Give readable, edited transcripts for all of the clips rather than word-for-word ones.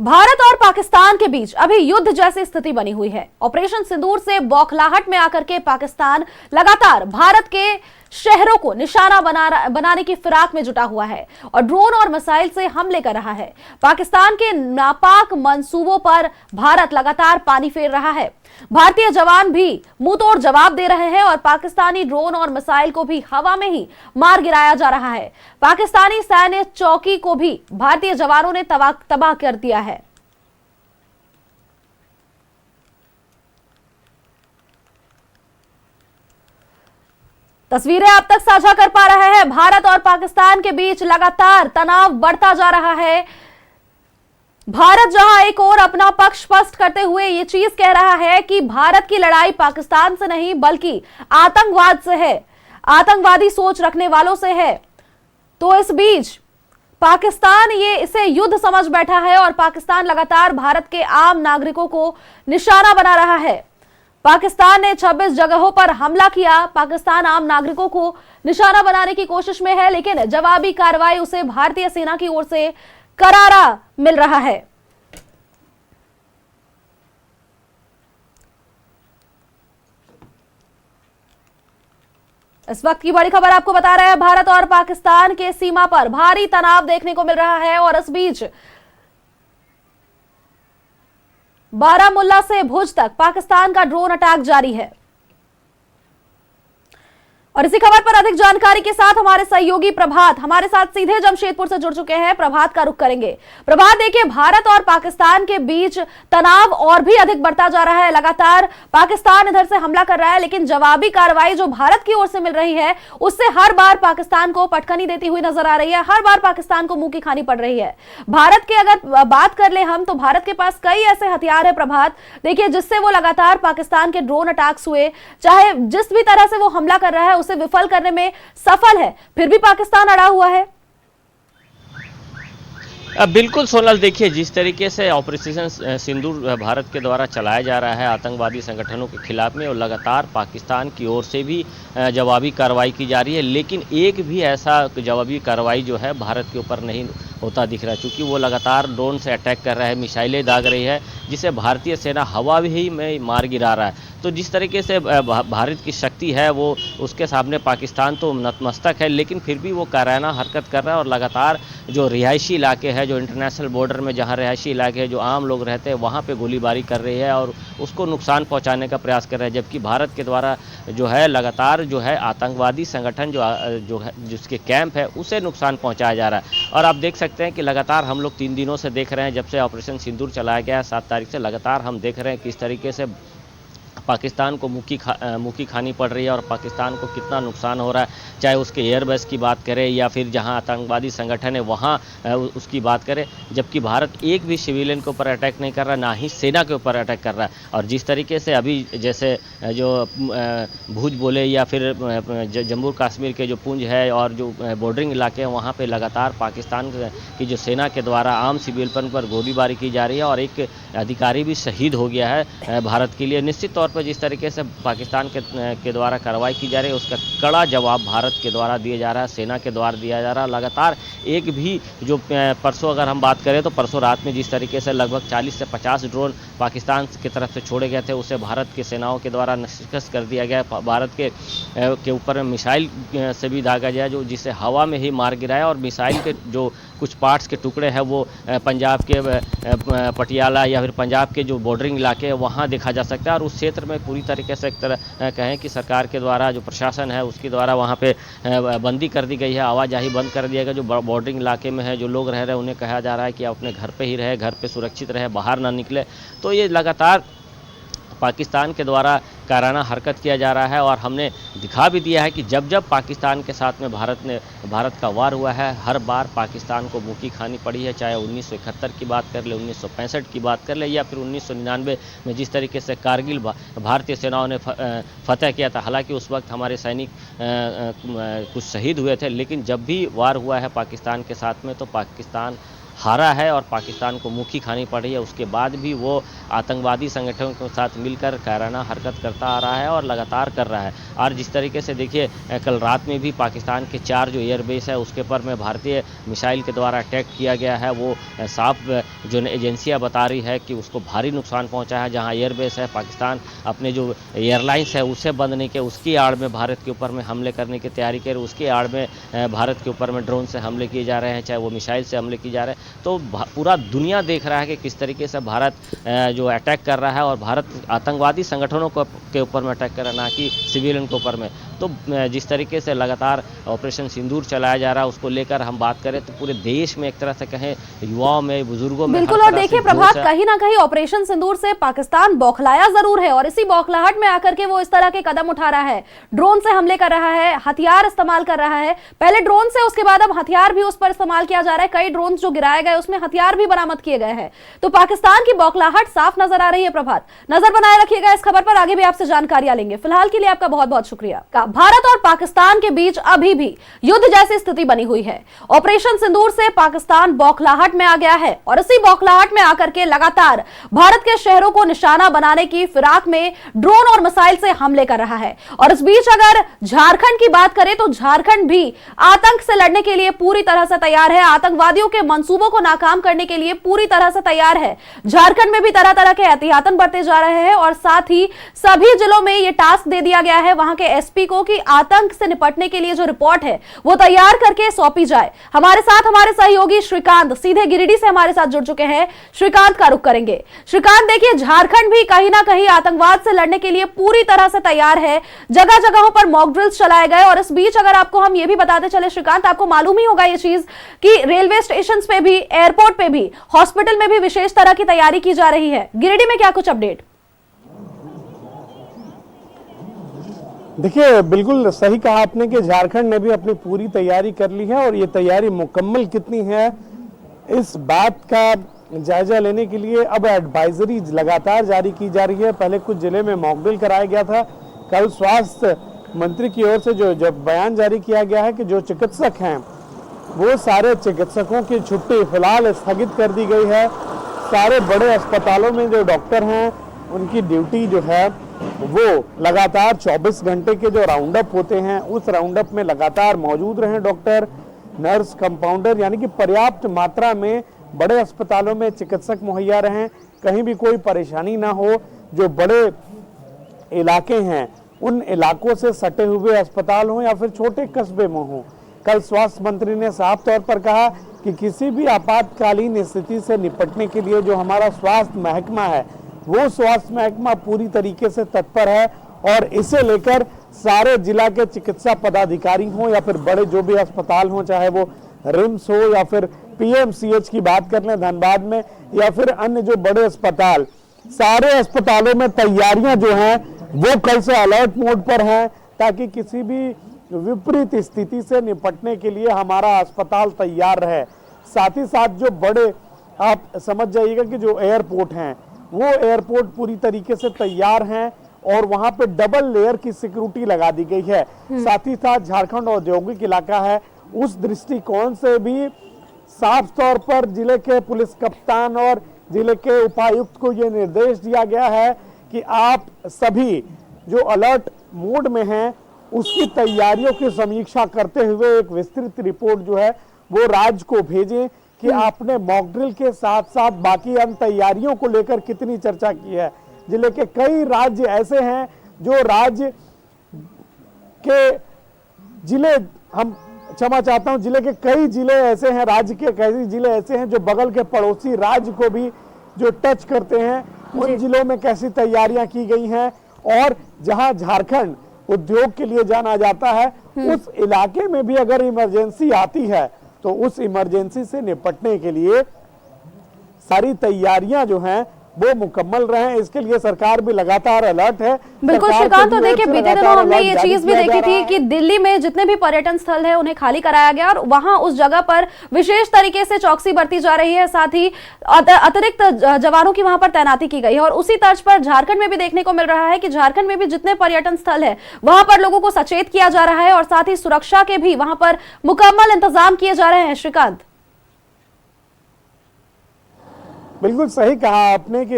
भारत और पाकिस्तान के बीच अभी युद्ध जैसी स्थिति बनी हुई है। ऑपरेशन सिंदूर से बौखलाहट में आकर के पाकिस्तान लगातार भारत के शहरों को निशाना बनाने की फिराक में जुटा हुआ है और ड्रोन और मिसाइल से हमले कर रहा है। पाकिस्तान के नापाक मंसूबों पर भारत लगातार पानी फेर रहा है। भारतीय जवान भी मुंहतोड़ जवाब दे रहे हैं और पाकिस्तानी ड्रोन और मिसाइल को भी हवा में ही मार गिराया जा रहा है। पाकिस्तानी सैन्य चौकी को भी भारतीय जवानों ने तबाह कर दिया है। तस्वीरें आप तक साझा कर पा रहे हैं। भारत और पाकिस्तान के बीच लगातार तनाव बढ़ता जा रहा है। भारत जहां एक और अपना पक्ष स्पष्ट करते हुए ये चीज कह रहा है कि भारत की लड़ाई पाकिस्तान से नहीं बल्कि आतंकवाद से है, आतंकवादी सोच रखने वालों से है, तो इस बीच पाकिस्तान इसे युद्ध समझ बैठा है और पाकिस्तान लगातार भारत के आम नागरिकों को निशाना बना रहा है। पाकिस्तान ने 26 जगहों पर हमला किया। पाकिस्तान आम नागरिकों को निशाना बनाने की कोशिश में है, लेकिन जवाबी कार्रवाई उसे भारतीय सेना की ओर से करारा मिल रहा है। इस वक्त की बड़ी खबर आपको बता रहे हैं। भारत और पाकिस्तान के सीमा पर भारी तनाव देखने को मिल रहा है और इस बीच बारामुल्ला से भुज तक पाकिस्तान का ड्रोन अटैक जारी है। और इसी खबर पर अधिक जानकारी के साथ हमारे सहयोगी प्रभात हमारे साथ सीधे जमशेदपुर से जुड़ चुके हैं। प्रभात का रुख करेंगे। प्रभात, देखिए, भारत और पाकिस्तान के बीच तनाव और भी अधिक बढ़ता जा रहा है। लगातार पाकिस्तान इधर से हमला कर रहा है, लेकिन जवाबी कार्रवाई जो भारत की ओर से मिल रही है उससे हर बार पाकिस्तान को पटखनी देती हुई नजर आ रही है। हर बार पाकिस्तान को मुंह की खानी पड़ रही है। भारत की अगर बात कर ले हम, तो भारत के पास कई ऐसे हथियार है प्रभात, देखिए, जिससे वो लगातार पाकिस्तान के ड्रोन अटैक्स हुए, चाहे जिस भी तरह से वो हमला कर रहा है उसे विफल करने में सफल है, फिर भी पाकिस्तान अड़ा हुआ है। बिल्कुल सोनल, देखिए, जिस तरीके से ऑपरेशन सिंदूर भारत के द्वारा चलाया जा रहा है आतंकवादी संगठनों के खिलाफ में, और लगातार पाकिस्तान की ओर से भी जवाबी कार्रवाई की जा रही है, लेकिन एक भी ऐसा जवाबी कार्रवाई जो है भारत के ऊपर नहीं होता दिख रहा है, क्योंकि वो लगातार ड्रोन से अटैक कर रहा है, मिसाइलें दाग रही है, जिसे भारतीय सेना हवा ही में मार गिरा रहा है। तो जिस तरीके से भारत की शक्ति है वो उसके सामने पाकिस्तान तो नतमस्तक है, लेकिन फिर भी वो कायराना हरकत कर रहा है और लगातार जो रिहायशी इलाके हैं, जो इंटरनेशनल बॉर्डर में जहां रिहायशी इलाके हैं, जो आम लोग रहते हैं, वहां पे गोलीबारी कर रही है और उसको नुकसान पहुंचाने का प्रयास कर रहे हैं। जबकि भारत के द्वारा जो है लगातार जो है आतंकवादी संगठन जो है जिसके कैंप है उसे नुकसान पहुँचाया जा रहा है। और आप देख सकते हैं कि लगातार हम लोग 3 दिनों से देख रहे हैं, जब से ऑपरेशन सिंदूर चलाया गया है 7 तारीख से, लगातार हम देख रहे हैं किस तरीके से पाकिस्तान को मुक्की खानी पड़ रही है और पाकिस्तान को कितना नुकसान हो रहा है, चाहे उसके एयरबेस की बात करें या फिर जहां आतंकवादी संगठन है वहां उसकी बात करें। जबकि भारत एक भी सिविलियन के ऊपर अटैक नहीं कर रहा, ना ही सेना के ऊपर अटैक कर रहा है। और जिस तरीके से अभी जैसे जो भुज बोले या फिर जम्मू कश्मीर के जो पुंछ है और जो बॉर्डरिंग इलाके हैं, वहाँ पर लगातार पाकिस्तान की जो सेना के द्वारा आम सिविलियन पर गोलीबारी की जा रही है और एक अधिकारी भी शहीद हो गया है भारत के लिए। निश्चित तौर पर जिस तरीके से पाकिस्तान के द्वारा कार्रवाई की जा रही है उसका कड़ा जवाब भारत के द्वारा दिया जा रहा है, सेना के द्वारा दिया जा रहा है। लगातार एक भी जो परसों अगर हम बात करें तो परसों रात में जिस तरीके से लगभग 40 से 50 ड्रोन पाकिस्तान की तरफ से छोड़े गए थे, उसे भारत की सेनाओं के द्वारा शिकस्त कर दिया गया। भारत के ऊपर मिसाइल से भी दागा गया जो जिसे हवा में ही मार गिराया, और मिसाइल के जो कुछ पार्ट्स के टुकड़े हैं वो पंजाब के पटियाला या फिर पंजाब के जो बॉर्डरिंग इलाके हैं वहाँ देखा जा सकता है। और उस क्षेत्र में पूरी तरीके से एक तरह कहें कि सरकार के द्वारा जो प्रशासन है उसके द्वारा वहाँ पे बंदी कर दी गई है, आवाजाही बंद कर दिया गया। जो बॉर्डरिंग इलाके में है जो लोग रह रहे हैं उन्हें कहा जा रहा है कि अपने घर पे ही रहे, घर पे सुरक्षित रहे, बाहर ना निकले। तो ये लगातार पाकिस्तान के द्वारा कायराना हरकत किया जा रहा है और हमने दिखा भी दिया है कि जब जब पाकिस्तान के साथ में भारत का वार हुआ है, हर बार पाकिस्तान को मुक्की खानी पड़ी है। चाहे 1971 की बात कर ले, 1965 की बात कर ले या फिर 1999 में जिस तरीके से कारगिल भारतीय सेनाओं ने फतह किया था। हालांकि उस वक्त हमारे सैनिक कुछ शहीद हुए थे, लेकिन जब भी वार हुआ है पाकिस्तान के साथ में तो पाकिस्तान हारा है और पाकिस्तान को मुखी खानी पड़ी है, उसके बाद भी वो आतंकवादी संगठनों के साथ मिलकर कायराना हरकत करता आ रहा है और लगातार कर रहा है। और जिस तरीके से देखिए कल रात में भी पाकिस्तान के 4 जो एयरबेस है उसके ऊपर में भारतीय मिसाइल के द्वारा अटैक किया गया है। वो साफ जो एजेंसियां बता रही है कि उसको भारी नुकसान पहुंचा है। जहां एयरबेस है, पाकिस्तान अपने जो एयरलाइंस है उसे बंद नहीं किया, उसकी आड़ में भारत के ऊपर में हमले करने की तैयारी कर, उसके आड़ में भारत के ऊपर में ड्रोन से हमले किए जा रहे हैं, चाहे वो मिसाइल से हमले किए जा रहे हैं। तो पूरा दुनिया देख रहा है कि किस तरीके से भारत जो अटैक कर रहा है और भारत आतंकवादी संगठनों के ऊपर में अटैक कर रहा है, ना कि सिविलियन के ऊपर में। तो जिस तरीके से लगातार ऑपरेशन सिंदूर चलाया जा रहा है उसको लेकर हम बात करें तो पूरे देश में एक तरह से कहें युवाओं में, बुजुर्गों में बिल्कुल। और देखिए प्रभात, कहीं ना कहीं ऑपरेशन सिंदूर से पाकिस्तान बौखलाया जरूर है और इसी बौखलाहट में आकर के वो इस तरह के कदम उठा रहा है, ड्रोन से हमले कर रहा है, हथियार इस्तेमाल कर रहा है। पहले ड्रोन से, उसके बाद अब हथियार भी उस पर इस्तेमाल किया जा रहा है। कई ड्रोन जो गिराए गए उसमें हथियार भी बरामद किए गए हैं। तो पाकिस्तान की बौखलाहट साफ नजर आ रही है। प्रभात, नजर बनाए रखिएगा इस खबर पर, आगे भी आपसे जानकारियां लेंगे। फिलहाल के लिए आपका बहुत बहुत शुक्रिया। भारत और पाकिस्तान के बीच अभी भी युद्ध जैसी स्थिति बनी हुई है। ऑपरेशन सिंदूर से पाकिस्तान बौखलाहट में आ गया है और इसी बौखलाहट में आकर के लगातार भारत के शहरों को निशाना बनाने की फिराक में ड्रोन और मिसाइल से हमले कर रहा है। और इस बीच अगर झारखंड की बात करें तो झारखंड भी आतंक से लड़ने के लिए पूरी तरह से तैयार है, आतंकवादियों के मंसूबों को नाकाम करने के लिए पूरी तरह से तैयार है। झारखंड में भी तरह तरह के एहतियातन बरते जा रहे हैं और साथ ही सभी जिलों में यह टास्क दे दिया गया है वहां के एसपी को कि आतंक से निपटने के लिए जो रिपोर्ट है वो तैयार करके सौंपी जाए। हमारे साथ हमारे सहयोगी श्रीकांत सीधे गिरिडीह से हमारे साथ जुड़ चुके हैं। श्रीकांत का रुख करेंगे। श्रीकांत, देखिए झारखंड भी कहीं ना कहीं आतंकवाद से लड़ने के लिए पूरी तरह से तैयार है। जगह जगहों पर मॉक ड्रिल्स चलाए गए और इस बीच अगर आपको हम ये भी बताते चले श्रीकांत, आपको मालूम ही होगा ये चीज कि रेलवे स्टेशन पे भी, एयरपोर्ट पे भी, हॉस्पिटल में भी विशेष तरह की तैयारी की जा रही है। गिरिडीह में क्या कुछ अपडेट? देखिए, बिल्कुल सही कहा आपने कि झारखंड ने भी अपनी पूरी तैयारी कर ली है और ये तैयारी मुकम्मल कितनी है इस बात का जायजा लेने के लिए अब एडवाइजरी लगातार जारी की जा रही है। पहले कुछ जिले में मॉक ड्रिल कराया गया था। कल स्वास्थ्य मंत्री की ओर से जो जब बयान जारी किया गया है कि जो चिकित्सक हैं वो सारे चिकित्सकों की छुट्टी फिलहाल स्थगित कर दी गई है। सारे बड़े अस्पतालों में जो डॉक्टर हैं उनकी ड्यूटी जो है वो लगातार 24 घंटे के जो राउंड अप होते हैं उस राउंड अप में लगातार मौजूद रहें डॉक्टर, नर्स, कंपाउंडर, यानी कि पर्याप्त मात्रा में बड़े अस्पतालों में चिकित्सक मुहैया रहें, कहीं भी कोई परेशानी ना हो। जो बड़े इलाके हैं उन इलाकों से सटे हुए अस्पताल हों या फिर छोटे कस्बे में हों। कल स्वास्थ्य मंत्री ने साफ तौर पर कहा कि किसी भी आपातकालीन स्थिति से निपटने के लिए जो हमारा स्वास्थ्य महकमा है वो स्वास्थ्य महकमा पूरी तरीके से तत्पर है और इसे लेकर सारे जिला के चिकित्सा पदाधिकारी हों या फिर बड़े जो भी अस्पताल हों, चाहे वो रिम्स हो या फिर पीएमसीएच की बात कर लें धनबाद में या फिर अन्य जो बड़े अस्पताल, सारे अस्पतालों में तैयारियां जो हैं वो कल से अलर्ट मोड पर हैं ताकि किसी भी विपरीत स्थिति से निपटने के लिए हमारा अस्पताल तैयार रहे। साथ ही साथ जो बड़े, आप समझ जाइएगा कि जो एयरपोर्ट हैं वो एयरपोर्ट पूरी तरीके से तैयार हैं और वहां पे डबल लेयर की सिक्योरिटी लगा दी गई है। साथ ही साथ झारखंड औद्योगिक इलाका है, उस दृष्टिकोण से भी साफ तौर पर जिले के पुलिस कप्तान और जिले के उपायुक्त को ये निर्देश दिया गया है कि आप सभी जो अलर्ट मोड में हैं उसकी तैयारियों की समीक्षा करते हुए एक विस्तृत रिपोर्ट जो है वो राज्य को भेजें कि आपने मॉक ड्रिल के साथ साथ बाकी अन्य तैयारियों को लेकर कितनी चर्चा की है। जिले के कई राज्य ऐसे हैं जो राज्य के जिले, हम क्षमा चाहता हूं, जिले के कई जिले ऐसे हैं, राज्य के कई जिले ऐसे हैं जो बगल के पड़ोसी राज्य को भी जो टच करते हैं। उन जिलों में कैसी तैयारियां की गई हैं और जहां झारखंड उद्योग के लिए जाना जाता है उस इलाके में भी अगर इमरजेंसी आती है तो उस इमरजेंसी से निपटने के लिए सारी तैयारियां जो हैं वो मुकम्मल रहे। इसके लिए सरकार भी लगातार अलर्ट है। बिल्कुल श्रीकांत, तो देखिए बीते दिनों हमने ये चीज भी देखी थी कि दिल्ली में जितने भी पर्यटन स्थल है उन्हें खाली कराया गया और वहां उस जगह पर विशेष तरीके से चौकसी बरती जा रही है, साथ ही अतिरिक्त जवानों की वहां पर तैनाती की गई है। और उसी तर्ज पर झारखंड में भी देखने को मिल रहा है कि झारखंड में भी जितने पर्यटन स्थल है वहां पर लोगों को सचेत किया जा रहा है और साथ ही सुरक्षा के भी वहां पर मुकम्मल इंतजाम किए जा रहे हैं। श्रीकांत, बिल्कुल सही कहा आपने कि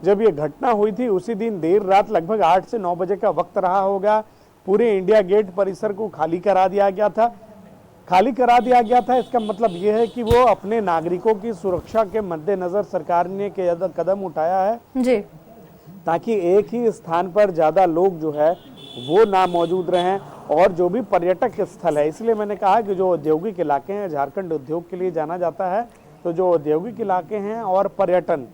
जब ये घटना हुई थी उसी दिन देर रात लगभग 8 से 9 बजे का वक्त रहा होगा। पूरे इंडिया गेट परिसर को खाली करा दिया गया था। इसका मतलब ये है कि वो अपने नागरिकों की सुरक्षा के मद्देनजर सरकार ने कदम उठाया है जी, ताकि एक ही स्थान पर ज्यादा लोग जो है वो ना मौजूद रहें और जो भी पर्यटक स्थल है, इसलिए मैंने कहा कि जो औद्योगिक इलाके हैं, झारखंड उद्योग के लिए जाना जाता है, तो जो औद्योगिक इलाके हैं और पर्यटन,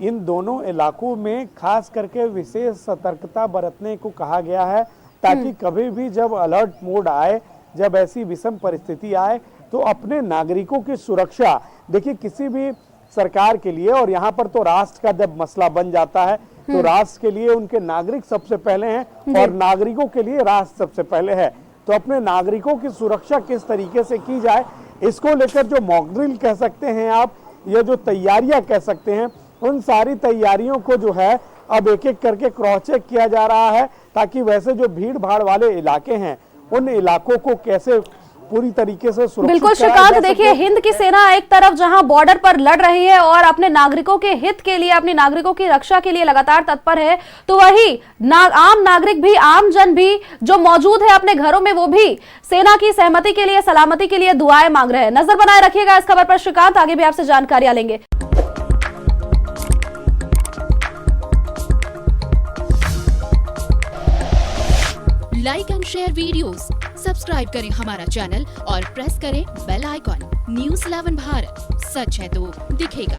इन दोनों इलाकों में खास करके विशेष सतर्कता बरतने को कहा गया है, ताकि कभी भी जब अलर्ट मोड आए, जब ऐसी विषम परिस्थिति आए, तो अपने नागरिकों की सुरक्षा, देखिए किसी भी सरकार के लिए, और यहाँ पर तो राष्ट्र का जब मसला बन जाता है तो राष्ट्र के लिए उनके नागरिक सबसे पहले हैं और नागरिकों के लिए राष्ट्र सबसे पहले है। तो अपने नागरिकों की सुरक्षा किस तरीके से की जाए, इसको लेकर जो मॉक ड्रिल कह सकते हैं आप, या जो तैयारियां कह सकते हैं, उन सारी तैयारियों को जो है अब एक एक करके क्रॉस चेक किया जा रहा है, ताकि वैसे जो भीड़ भाड़ वाले इलाके हैं उन इलाकों को कैसे पूरी तरीके से सुरक्षित बिल्कुल कराया श्रीकांत, जा सके। देखिए हिंद की सेना एक तरफ जहां बॉर्डर पर लड़ रही है और अपने नागरिकों के हित के लिए, अपने नागरिकों की रक्षा के लिए लगातार तत्पर है, तो वही आम नागरिक भी, आम जन भी जो मौजूद है अपने घरों में, वो भी सेना की सहमति के लिए, सलामती के लिए दुआएं मांग रहे हैं। नजर बनाए रखिएगा इस खबर पर श्रीकांत, आगे भी आपसे जानकारियां लेंगे। Like and share videos, subscribe करें हमारा चैनल और प्रेस करें बेल आइकॉन। न्यूज़ 11 भारत, सच है तो दिखेगा।